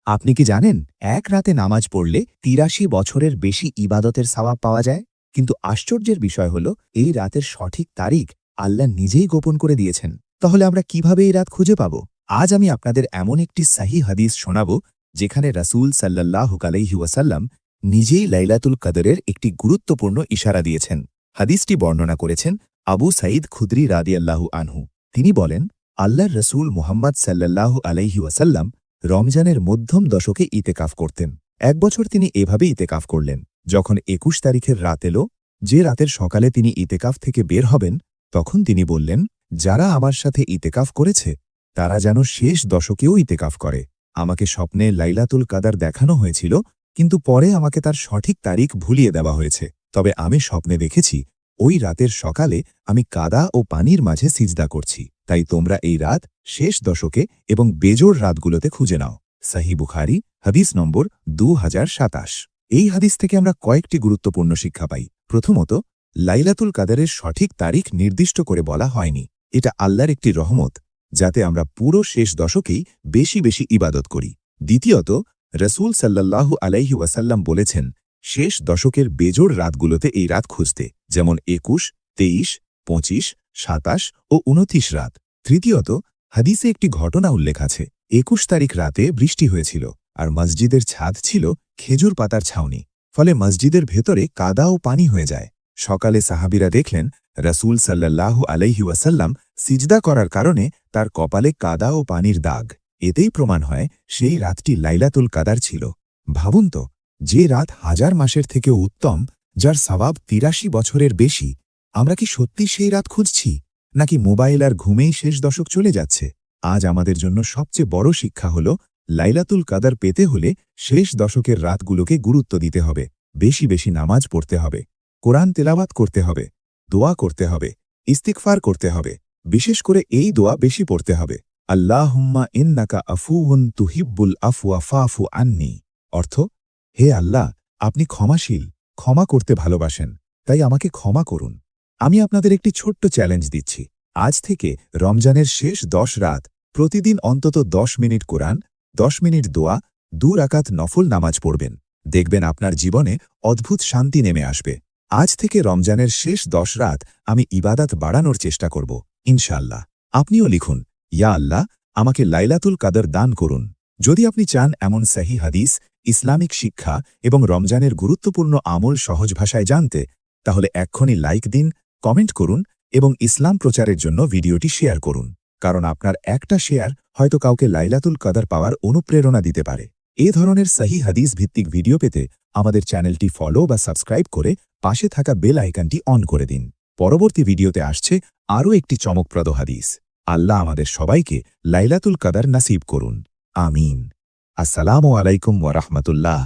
আপনি কি জানেন এক রাতে নামাজ পড়লে ৮৩ বছরের বেশি ইবাদতের সওয়াব পাওয়া যায়? কিন্তু আশ্চর্যের বিষয় হল এই রাতের সঠিক তারিখ আল্লাহ নিজেই গোপন করে দিয়েছেন। তাহলে আমরা কিভাবে এই রাত খুঁজে পাব? আজ আমি আপনাদের এমন একটি সহিহ হাদিস শোনাব যেখানে রাসূল সাল্লাল্লাহু আলাইহি ওয়াসাল্লাম নিজেই লাইলাতুল কদরের একটি গুরুত্বপূর্ণ ইশারা দিয়েছেন। হাদিসটি বর্ণনা করেছেন আবু সাঈদ খুদরি রাদিয়াল্লাহু আনহু। তিনি বলেন, আল্লাহর রাসূল মুহাম্মদ সাল্লাল্লাহু আলাইহি ওয়াসাল্লাম রমজানের মধ্যম দশকে ইতেকাফ করতেন। এক বছর তিনি এভাবে ইতেকাফ করলেন। যখন ২১ তারিখের রাত এল, যে রাতের সকালে তিনি ইতেকাফ থেকে বের হবেন, তখন তিনি বললেন, যারা আমার সাথে ইতেকাফ করেছে তারা যেন শেষ দশকেও ইতেকাফ করে। আমাকে স্বপ্নে লাইলাতুল কাদার দেখানো হয়েছিল, কিন্তু পরে আমাকে তার সঠিক তারিখ ভুলিয়ে দেওয়া হয়েছে। তবে আমি স্বপ্নে দেখেছি ওই রাতের সকালে আমি কাদা ও পানির মাঝে সিজদা করছি। তাই তোমরা এই রাত শেষ দশকে এবং বেজোড় রাতগুলোতে খুঁজে নাও। সহিহ বুখারী হাদিস নম্বর ২০২৭। এই হাদিস থেকে আমরা কয়েকটি গুরুত্বপূর্ণ শিক্ষা পাই। প্রথমত, লাইলাতুল কাদরের সঠিক তারিখ নির্দিষ্ট করে বলা হয়নি। এটা আল্লাহর একটি রহমত, যাতে আমরা পুরো শেষ দশকেই বেশি বেশি ইবাদত করি। দ্বিতীয়ত, রাসূল সাল্লাল্লাহু আলাইহি ওয়াসাল্লাম বলেছেন শেষ দশকের বেজোড় রাতগুলোতে এই রাত খুঁজতে, যেমন ২১, ২৩, ২৫, ২৭ ও ২৯ রাত। তৃতীয়ত, হাদিসে একটি ঘটনা উল্লেখ আছে। ২১ তারিখ রাতে বৃষ্টি হয়েছিল আর মসজিদের ছাদ ছিল খেজুর পাতার ছাউনি, ফলে মসজিদের ভেতরে কাদা ও পানি হয়ে যায়। সকালে সাহাবীরা দেখলেন রাসূল সাল্লাল্লাহু আলাইহি ওয়াসাল্লাম সিজদা করার কারণে তার কপালে কাদা ও পানির দাগ। এতেই প্রমাণ হয় সেই রাতটি লাইলাতুল কাদার ছিল। ভাবুন তো, যে রাত হাজার মাসের থেকেও উত্তম, যার সওয়াব ৮৩ বছরের বেশি, আমরা কি সত্যি সেই রাত খুঁজছি, নাকি মোবাইল আর ঘুমেই শেষ দশক চলে যাচ্ছে? আজ আমাদের জন্য সবচেয়ে বড় শিক্ষা হল, লাইলাতুল কাদার পেতে হলে শেষ দশকের রাতগুলোকে গুরুত্ব দিতে হবে। বেশি বেশি নামাজ পড়তে হবে, কোরআন তেলাওয়াত করতে হবে, দোয়া করতে হবে, ইস্তিগফার করতে হবে। বিশেষ করে এই দোয়া বেশি পড়তে হবে, আল্লাহুম্মা ইন্নাকা আফুউন তুহিব্বুল আফওয়া ফাফু আন্নি। অর্থ, হে আল্লাহ, আপনি ক্ষমাশীল, ক্ষমা করতে ভালোবাসেন, তাই আমাকে ক্ষমা করুন। আমি আপনাদের একটি ছোট্ট চ্যালেঞ্জ দিচ্ছি। আজ থেকে রমজানের শেষ ১০ রাত প্রতিদিন অন্তত ১০ মিনিট কোরআন, ১০ মিনিট দোয়া, ২ রাকাত নফল নামাজ পড়বেন। দেখবেন আপনার জীবনে অদ্ভুত শান্তি নেমে আসবে। আজ থেকে রমজানের শেষ ১০ রাত আমি ইবাদত বাড়ানোর চেষ্টা করব, ইনশাআল্লাহ। আপনিও লিখুন, ইয়া আল্লাহ, আমাকে লাইলাতুল কাদর দান করুন। যদি আপনি চান এমন সহিহ হাদিস, ইসলামিক শিক্ষা এবং রমজানের গুরুত্বপূর্ণ আমল সহজ ভাষায় জানতে, তাহলে এক্ষুনি লাইক দিন, কমেন্ট করুন এবং ইসলাম প্রচারের জন্য ভিডিওটি শেয়ার করুন। কারণ আপনার একটা শেয়ার হয়তো কাউকে লাইলাতুল কদর পাওয়ার অনুপ্রেরণা দিতে পারে। এ ধরনের সহিহ হাদিস ভিত্তিক ভিডিও পেতে আমাদের চ্যানেলটি ফলো বা সাবস্ক্রাইব করে পাশে থাকা বেল আইকনটি অন করে দিন। পরবর্তী ভিডিওতে আসছে আরও একটি চমকপ্রদ হাদিস। আল্লাহ আমাদের সবাইকে লাইলাতুল কদর নসিব করুন। আমিন। আসসালামু আলাইকুম ওয়া রাহমাতুল্লাহ।